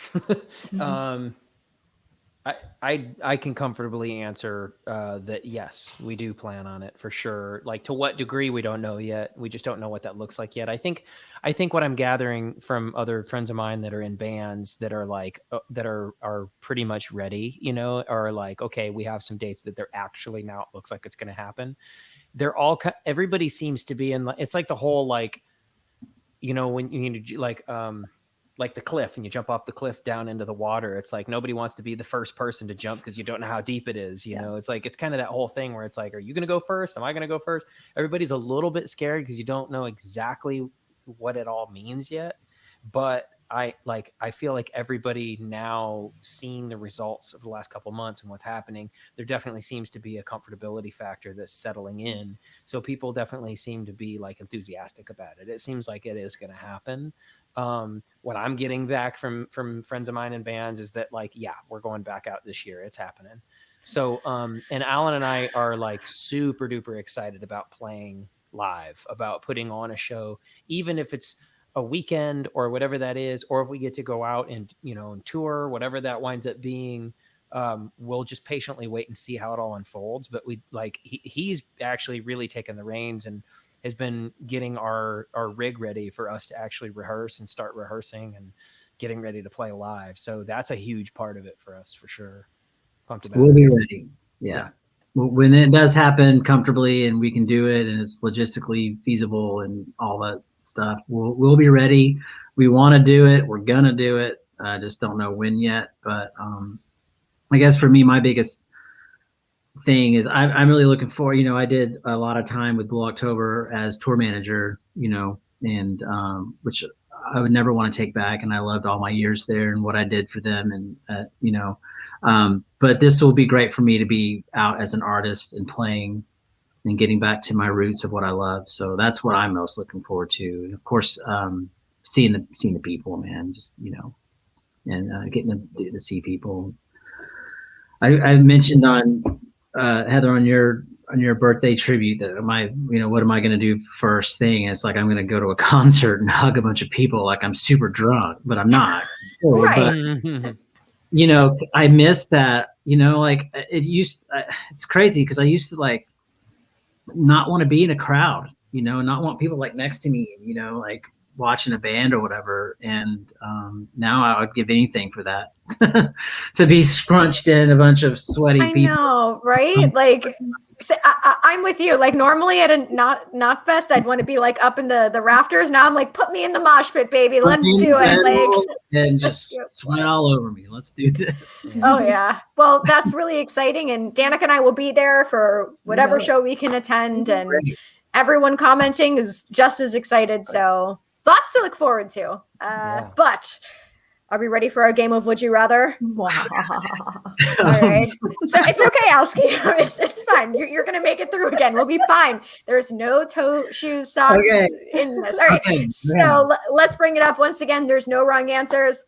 I can comfortably answer that yes, we do plan on it for sure. To what degree, we don't know yet. We just don't know what that looks like yet. I think what I'm gathering from other friends of mine that are in bands that are that are pretty much ready, are okay, we have some dates that they're actually now it looks like it's going to happen. They're all everybody seems to be in it's the whole when you the cliff and you jump off the cliff down into the water. It's nobody wants to be the first person to jump because you don't know how deep it is. You know, it's it's kind of that whole thing where it's are you going to go first? Am I going to go first? Everybody's a little bit scared because you don't know exactly what it all means yet. But I feel like everybody now seeing the results of the last couple of months and what's happening, there definitely seems to be a comfortability factor that's settling in. So people definitely seem to be enthusiastic about it. It seems like it is going to happen. What I'm getting back from friends of mine in bands is that yeah, we're going back out this year. It's happening. So, and Alan and I are like super duper excited about playing live, about putting on a show, even if it's a weekend or whatever that is, or if we get to go out and, and tour, whatever that winds up being. We'll just patiently wait and see how it all unfolds. But he's actually really taken the reins and has been getting our rig ready for us to actually rehearse and start rehearsing and getting ready to play live. So that's a huge part of it for us, for sure. Pumped about We'll it. be ready. Yeah. When it does happen comfortably and we can do it and it's logistically feasible and all that stuff, we'll be ready. We want to do it. We're gonna do it. I just don't know when yet. But I guess for me, my biggest thing is I'm really looking for. I did a lot of time with Blue October as tour manager. And which I would never want to take back. And I loved all my years there and what I did for them. And but this will be great for me to be out as an artist and playing and getting back to my roots of what I love. So that's what I'm most looking forward to. And of course, seeing the people, man, just, and getting to see people. I mentioned on Heather on your birthday tribute that what am I going to do first thing? And it's like, I'm going to go to a concert and hug a bunch of people like I'm super drunk, but I'm not. Right. But, I miss that, it's crazy because I used to like not want to be in a crowd, not want people like next to me, like watching a band or whatever. And now I would give anything for that to be scrunched in a bunch of sweaty people. I know, right? Like, so I'm with you. Like normally at a not fest, I'd want to be like up in the rafters. Now I'm like, put me in the mosh pit, baby. Let's do it. Like, and just sweat all over me. Let's do this. Oh yeah. Well, that's really exciting. And Danica and I will be there for whatever show we can attend. And everyone commenting is just as excited. So lots to look forward to. But are we ready for our game of Would You Rather? All right. So it's okay, Alski. It's fine. You're going to make it through again. We'll be fine. There's no toe, shoes, socks in this. All right. Okay. So let's bring it up. Once again, there's no wrong answers.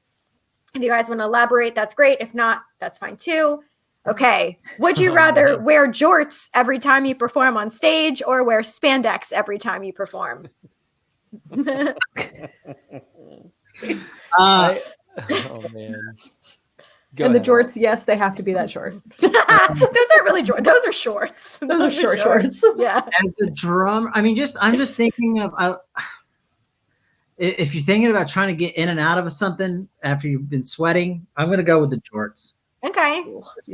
If you guys want to elaborate, that's great. If not, that's fine too. Okay. Would you rather wear jorts every time you perform on stage or wear spandex every time you perform? Oh man. And the jorts, yes, they have to be that short. Those aren't really jorts. Those are shorts. Those are short shorts. Yeah. As a drum, I'm just thinking of if you're thinking about trying to get in and out of something after you've been sweating, I'm going to go with the jorts. Okay.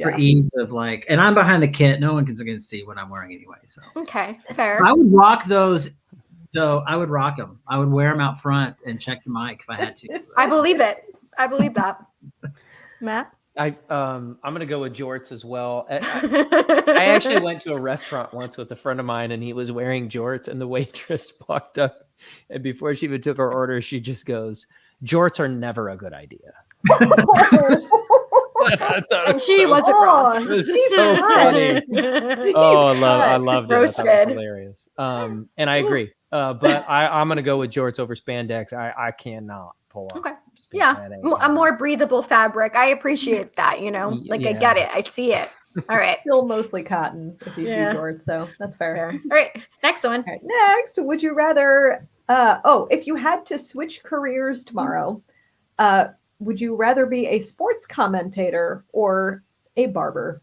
For ease of and I'm behind the kit. No one can see what I'm wearing anyway. So okay, fair. I would rock those. So I would rock them. I would wear them out front and check the mic if I had to. I believe it. I believe that. Matt? I'm gonna go with jorts as well. I actually went to a restaurant once with a friend of mine, and he was wearing jorts, and the waitress walked up, and before she even took her order, she just goes, "Jorts are never a good idea." And she wasn't wrong. It was so funny. Oh, I loved it. Roasted. I thought it was hilarious. And I agree. But I'm gonna go with jorts over spandex. I cannot pull off. Okay. Yeah, a more breathable fabric. I appreciate that. I get it. I see it. All right. Still mostly cotton if you do jorts, so that's fair. All right. Next one. All right, next, would you rather? If you had to switch careers tomorrow, would you rather be a sports commentator or a barber?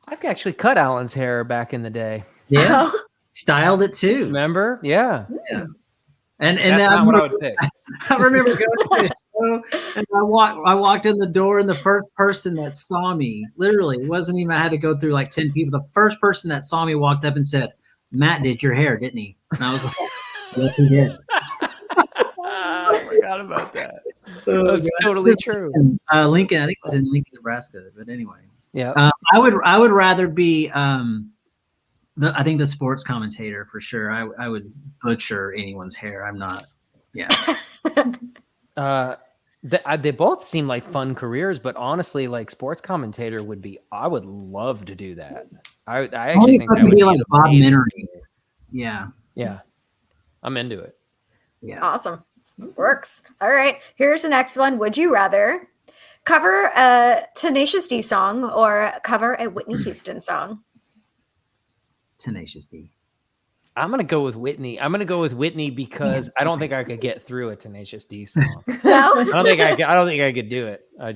I've actually cut Alan's hair back in the day. Yeah, styled it too. Remember? Yeah. And that's not what I would pick. I remember going to a show and I walked in the door and the first person that saw me, literally, it wasn't even I had to go through like 10 people. The first person that saw me walked up and said, "Matt did your hair, didn't he?" And I was like, "Yes, he did." I forgot about that. That's totally true. Lincoln, I think it was in Lincoln, Nebraska. But anyway, yeah, I would rather be I think the sports commentator for sure. I would butcher anyone's hair. I'm not. Yeah. They both seem like fun careers, but honestly, like sports commentator would be. I would love to do that. I actually think that would be like Bob Minnery. Yeah. Yeah. I'm into it. Yeah. Awesome. Works. All right. Here's the next one. Would you rather Cover a Tenacious D song or cover a Whitney Houston song? Tenacious D. I'm gonna go with Whitney. I'm gonna go with Whitney because I don't think I could get through a Tenacious D song. No? I don't think I could do it. I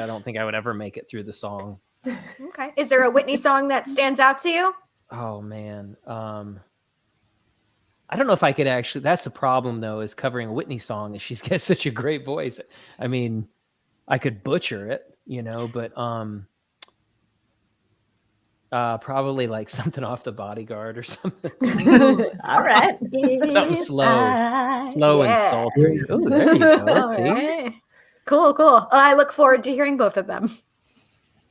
don't think I would ever make it through the song. Okay. Is there a Whitney song that stands out to you? Oh man. I don't know if I could actually. That's the problem though, is covering a Whitney song, and she's got such a great voice. I mean, I could butcher it, but probably like something off The Bodyguard or something. All right. Something slow and sultry. Oh, there you go. See? Right. Cool. I look forward to hearing both of them.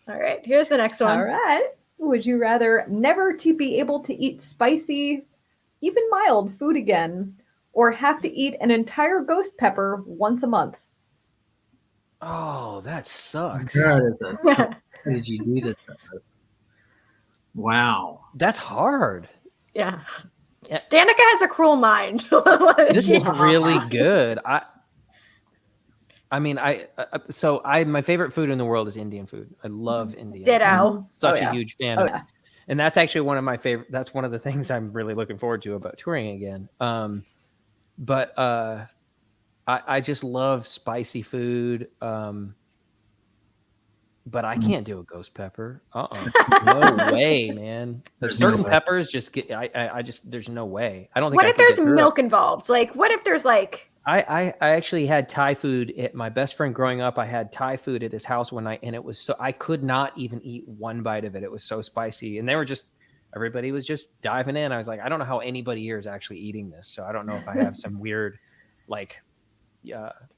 All right, here's the next one. All right. Would you rather never to be able to eat spicy, even mild food again, or have to eat an entire ghost pepper once a month? Oh, that sucks. How did you do this? Wow. That's hard. Yeah. Danica has a cruel mind. This is really good. My favorite food in the world is Indian food. I love Indian. Ditto. Such a huge fan of it. And that's actually one of my favorite. That's one of the things I'm really looking forward to about touring again. But I just love spicy food. But I can't do a ghost pepper. No way, man. There's certain peppers just get. There's no way. I don't think. What if there's milk involved? Like, what if there's like? I actually had Thai food at my best friend growing up. I had Thai food at his house one night, and it was so I could not even eat one bite of it. It was so spicy, and everybody was just diving in. I was like, I don't know how anybody here is actually eating this, so I don't know if I have some weird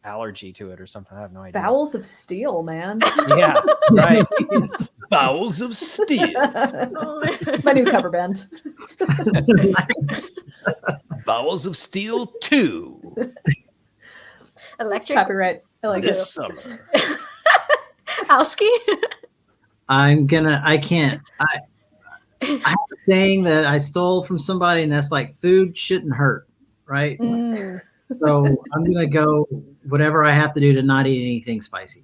allergy to it or something. I have no idea. Bowels of steel, man. Yeah, right. Bowels of steel. My new cover band. Bowels of Steel 2. Electric. Copyright. I like this it. summer. Alski. I can't. I have a saying that I stole from somebody, and that's like, food shouldn't hurt, right? Mm. So I'm gonna go whatever I have to do to not eat anything spicy.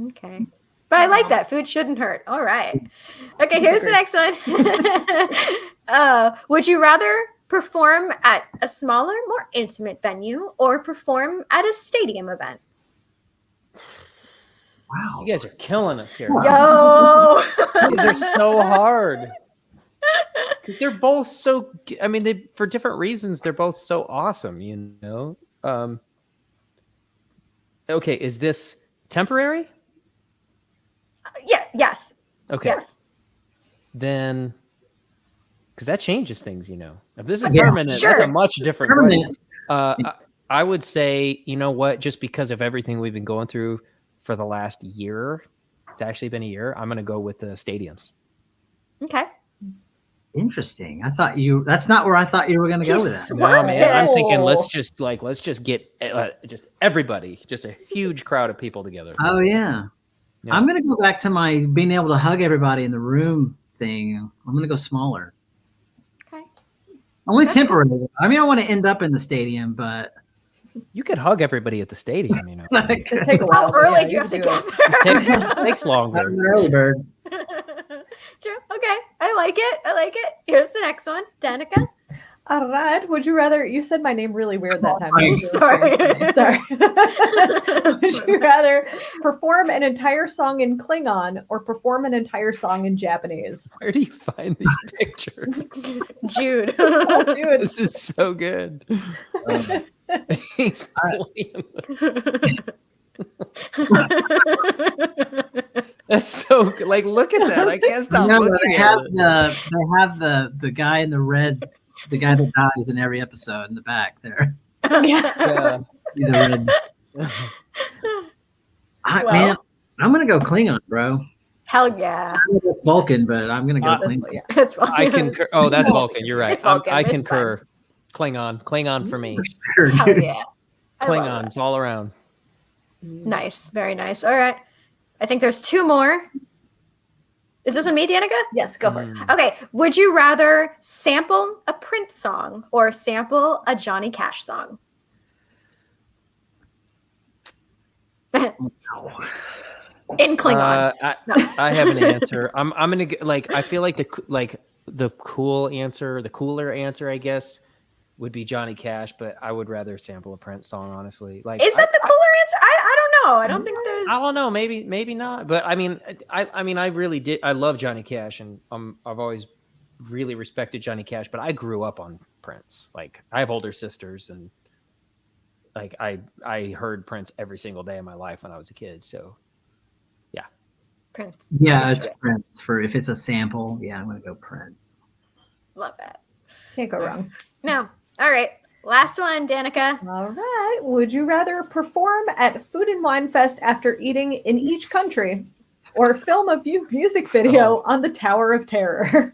Okay. But I like that. Food shouldn't hurt. All right. Okay, here's the next one. Would you rather perform at a smaller, more intimate venue or perform at a stadium event? Wow. You guys are killing us here. Yo! These are so hard. Because they're both so, for different reasons, they're both so awesome, Okay, is this temporary? Yes. Okay. Yes. Then, because that changes things, If this is Yeah, permanent, sure. that's a much different question. I would say, you know what, just because of everything we've been going through for the last year, it's actually been a year, I'm going to go with the stadiums. Okay. Interesting. That's not where I thought you were going to go with that. No, man, I'm thinking let's just get just everybody, just a huge crowd of people together. Oh yeah. I'm going to go back to my being able to hug everybody in the room thing. I'm going to go smaller. Okay. Only temporarily. I want to end up in the stadium, but you could hug everybody at the stadium, It'd take a while. How early do you have to get there? It takes longer. I'm an early bird. True. Okay. I like it. Here's the next one. Danica. All right. Would you rather? You said my name really weird that time. Sorry. Would you rather perform an entire song in Klingon or perform an entire song in Japanese? Where do you find these pictures? Jude. Dude. This is so good. He's playing. That's so good. Like, look at that. I can't stop looking at it. They have the guy in the red, the guy that dies in every episode in the back there. Yeah. Man, I'm gonna go Klingon, bro. Hell yeah. I know that's Vulcan, but I'm gonna go Klingon. That's Vulcan. I concur. Oh, that's Vulcan. You're right. It's Vulcan. I It's concur. Klingon for me. Sure, Hell dude. yeah. I love Klingons all around. it. Nice. Very nice. All right. I think there's two more. Is this one me, Danica? Yes, go for it. Okay. Would you rather sample a Prince song or sample a Johnny Cash song? In Klingon. I have an answer. I'm gonna I feel like the cooler answer, I guess, would be Johnny Cash, but I would rather sample a Prince song, honestly. Like, is that the cooler answer? I don't know. I don't think there's. I don't know. Maybe not. But I mean, I really did. I love Johnny Cash, and I've always really respected Johnny Cash. But I grew up on Prince. Like, I have older sisters, and like I heard Prince every single day of my life when I was a kid. So, yeah, Prince. Yeah, it's Prince. If it's a sample, yeah, I'm gonna go Prince. Love that. Can't go wrong. No. All right. Last one, Danica. All right. Would you rather perform at Food and Wine Fest after eating in each country, or film a music video on the Tower of Terror?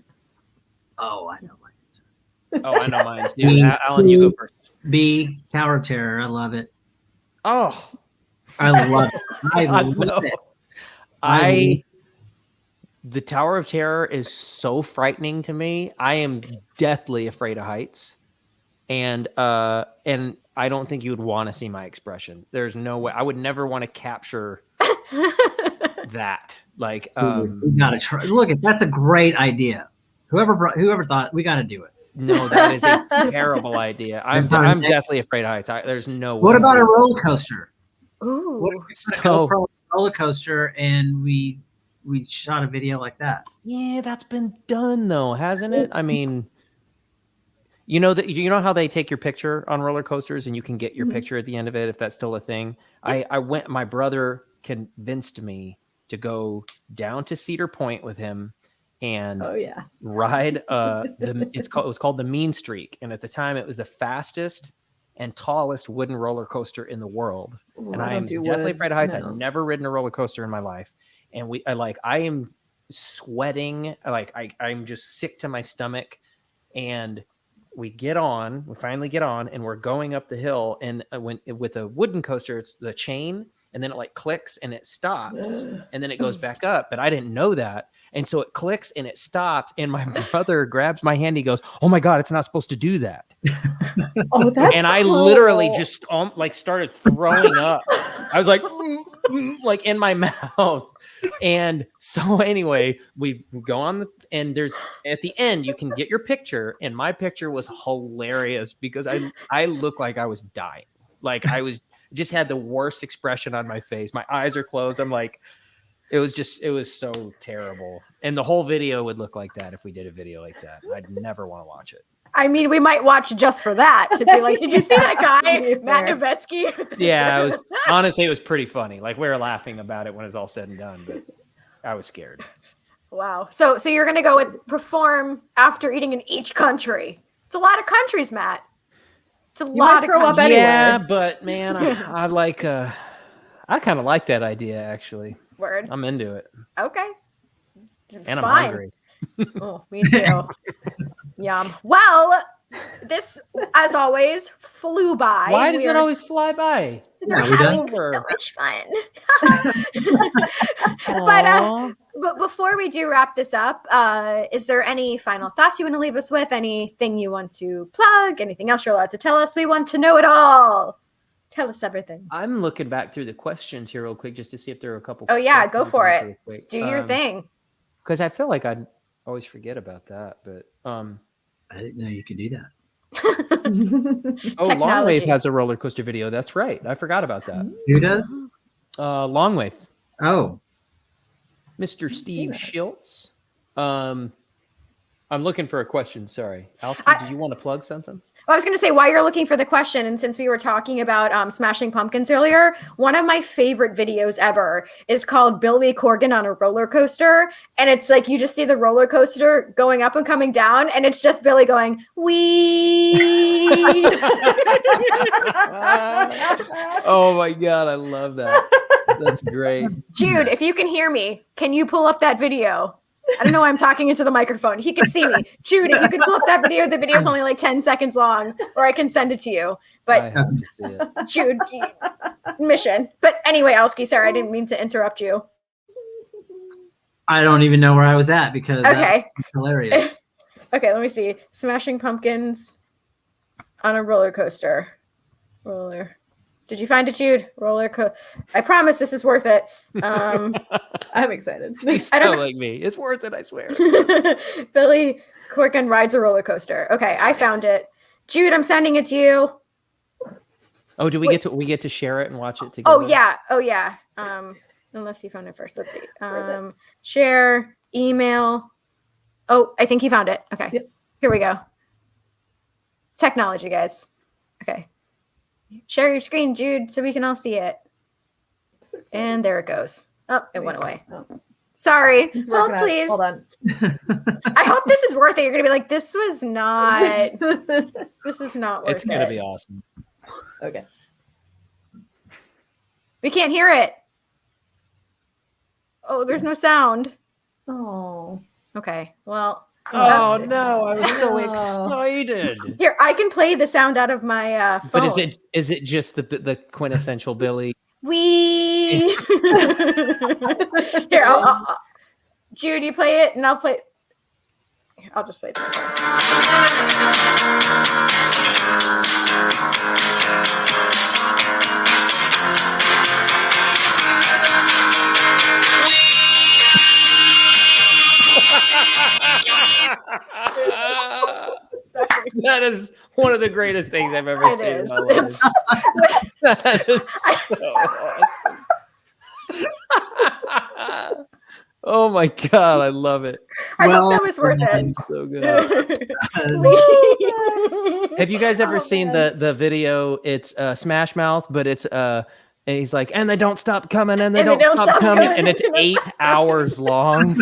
Oh, I know mine. Oh, I know mine. Dude, Alan, you go first. B, Tower of Terror. I love it. Oh, I love it. I love it. The Tower of Terror is so frightening to me. I am deathly afraid of heights. And I don't think you would want to see my expression. There's no way. I would never want to capture that. Like, we gotta try. Look, that's a great idea. Whoever thought, we gotta do it. No, that is a terrible idea. I'm deathly afraid of heights. There's no way. What about a roller coaster? Ooh. What if we put a GoPro roller coaster and we shot a video like that? Yeah, that's been done though, hasn't it? I mean, you know how they take your picture on roller coasters and you can get your picture at the end of it if that's still a thing. My brother convinced me to go down to Cedar Point with him and ride it was called the Mean Streak, and at the time it was the fastest and tallest wooden roller coaster in the world. And I am deathly afraid of heights. No. I've never ridden a roller coaster in my life, and I am sweating, I'm just sick to my stomach. And we finally get on, and we're going up the hill. And with a wooden coaster, it's the chain, and then it clicks and it stops, and then it goes back up. But I didn't know that. And so it clicks and it stopped. And my brother grabs my hand. He goes, "Oh my God, it's not supposed to do that." Oh, that's and I literally just started throwing up. I was like, like in my mouth. And so anyway, we go on and at the end you can get your picture, and my picture was hilarious because I looked like I was dying. Like I was just had the worst expression on my face. My eyes are closed. I'm like, it was so terrible. And the whole video would look like that if we did a video like that. I'd never want to watch it. I mean, we might watch just for that, to be like, did you see that guy, Matt Noveskey? Yeah, it was pretty funny. Like, we were laughing about it when it was all said and done, but I was scared. Wow. So you're going to go with perform after eating in each country. It's a lot of countries, Matt. It's a lot of countries. Anywhere. Yeah, but man, I kind of like that idea, actually. Word. I'm into it. Okay. And Fine. I'm hungry. Oh, me too. Yum. Well, this, as always, flew by. Why does it always fly by? Because we're having so much fun. But before we do wrap this up, is there any final thoughts you want to leave us with? Anything you want to plug? Anything else you're allowed to tell us? We want to know it all. Tell us everything. I'm looking back through the questions here real quick just to see if there are a couple. Oh, yeah. Go for it. Do your thing. Because I feel like I'd always forget about that. But I didn't know you could do that. Longwave has a roller coaster video. That's right. I forgot about that. Who does? Longwave. Oh. Mr. Steve Schiltz. I'm looking for a question. Sorry. Alski, did you want to plug something? Well, I was going to say, while you're looking for the question, and since we were talking about Smashing Pumpkins earlier, one of my favorite videos ever is called Billy Corgan on a Roller Coaster. And it's like you just see the roller coaster going up and coming down, and it's just Billy going, wee. Oh my God, I love that. That's great. Jude, if you can hear me, can you pull up that video? I don't know why I'm talking into the microphone. He can see me. Jude, if you could pull up that video, the video's only like 10 seconds long, or I can send it to you. But I have to see it. Jude, mission. But anyway, Alski, sorry, I didn't mean to interrupt you. I don't even know where I was at because that's hilarious. Okay, let me see. Smashing Pumpkins on a roller coaster. Roller Did you find it, Jude? I promise this is worth it. I'm excited. He's so like me. It's worth it, I swear. Billy Corgan rides a roller coaster. Okay, I found it. Jude, I'm sending it to you. Oh, do we get to share it and watch it together? Oh yeah. Unless he found it first. Let's see. Share, email. Oh, I think he found it. Okay. Yep. Here we go. It's technology, guys. Okay. Share your screen, Jude, so we can all see it. And there it goes. Oh, it went away. Sorry. Hold, please. Hold on. I hope this is worth it. You're gonna be like, this is not worth it. It's gonna be awesome. Okay. We can't hear it. Oh, there's no sound. Oh. Okay. Well. Oh no! I was so excited. Here, I can play the sound out of my phone. But is it just the quintessential Billy? Here, I'll Jude, you play it, and I'll play. Here, I'll just play it. That is one of the greatest things I've ever seen in my life. That is so awesome. Oh my god, I love it. I hope that was worth it. So good. Have you guys ever seen the video? It's Smash Mouth, but it's and he's like, and they don't stop coming, and they don't stop coming, and it's 8 hours long.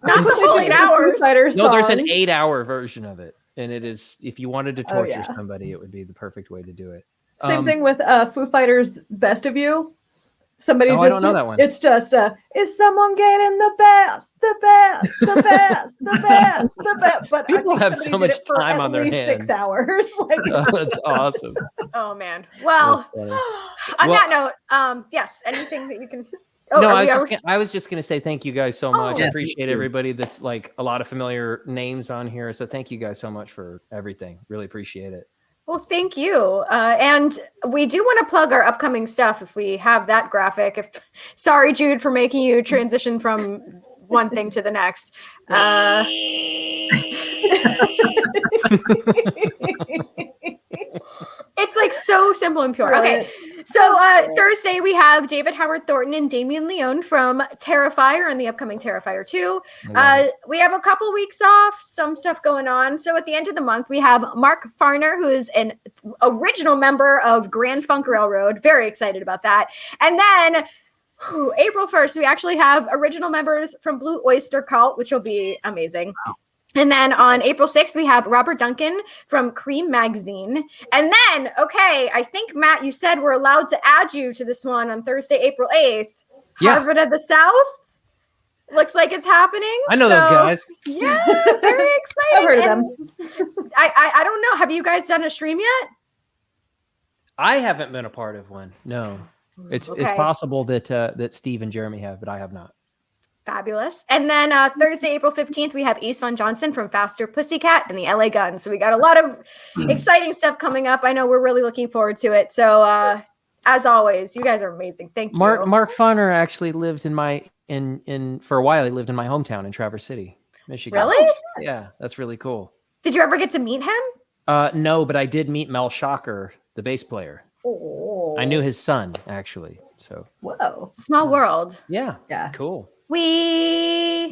Not the whole 8 hours. No, there's an 8-hour version of it, and it is, if you wanted to torture somebody, it would be the perfect way to do it. Same thing with Foo Fighters' "Best of You." Somebody I don't know that one. It's just is someone getting the best, the best, the best, the best, the best. But people have so much time on their hands. 6 hours. Like, that's awesome. Oh man. Well, on that note, yes. Anything that you can. Oh, no, I was just gonna say thank you guys so much. I appreciate everybody. That's like a lot of familiar names on here. So thank you guys so much for everything. Really appreciate it. Well, thank you. And we do want to plug our upcoming stuff if we have that graphic. Sorry, Jude, for making you transition from one thing to the next. It's like so simple and pure. Okay. So Thursday we have David Howard Thornton and Damien Leone from Terrifier and the upcoming Terrifier 2. We have a couple weeks off, some stuff going on. So at the end of the month, we have Mark Farner, who is an original member of Grand Funk Railroad. Very excited about that. And then April 1st, we actually have original members from Blue Oyster Cult, which will be amazing. Wow. And then on April 6th, we have Robert Duncan from Cream Magazine. And then, okay, I think, Matt, you said we're allowed to add you to this one on Thursday, April 8th. Harvard of the South. Looks like it's happening. I know those guys. Yeah, very exciting. I've heard of them. I don't know. Have you guys done a stream yet? I haven't been a part of one. No. It's possible that Steve and Jeremy have, but I have not. Fabulous. And then Thursday, April 15th, we have Ace Von Johnson from Faster Pussycat and the LA Gun. So we got a lot of exciting stuff coming up. I know we're really looking forward to it. So as always, you guys are amazing. Thank you. Mark Farner actually lived for a while. He lived in my hometown in Traverse City, Michigan. Really? Yeah, that's really cool. Did you ever get to meet him? No, but I did meet Mel Shocker, the bass player. Oh. I knew his son, actually. So. Whoa. Small world. Yeah. Cool. I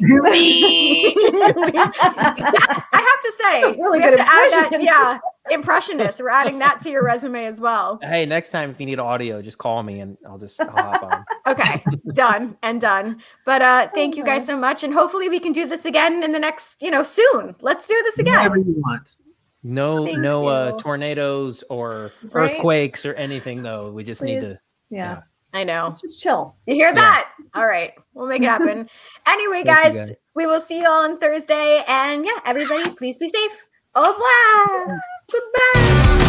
have to say, really we have to add that. Yeah, impressionist. We're adding that to your resume as well. Hey, next time if you need audio, just call me and I'll hop on. Okay, done. But thank you guys so much, and hopefully we can do this again in the next, soon. Let's do this again. Whatever you want. No tornadoes or earthquakes or anything though. We just need to. Yeah. I know. Let's just chill. You hear that? All right. We'll make it happen. Anyway, guys, we will see you all on Thursday. And everybody, please be safe. Au revoir. Goodbye.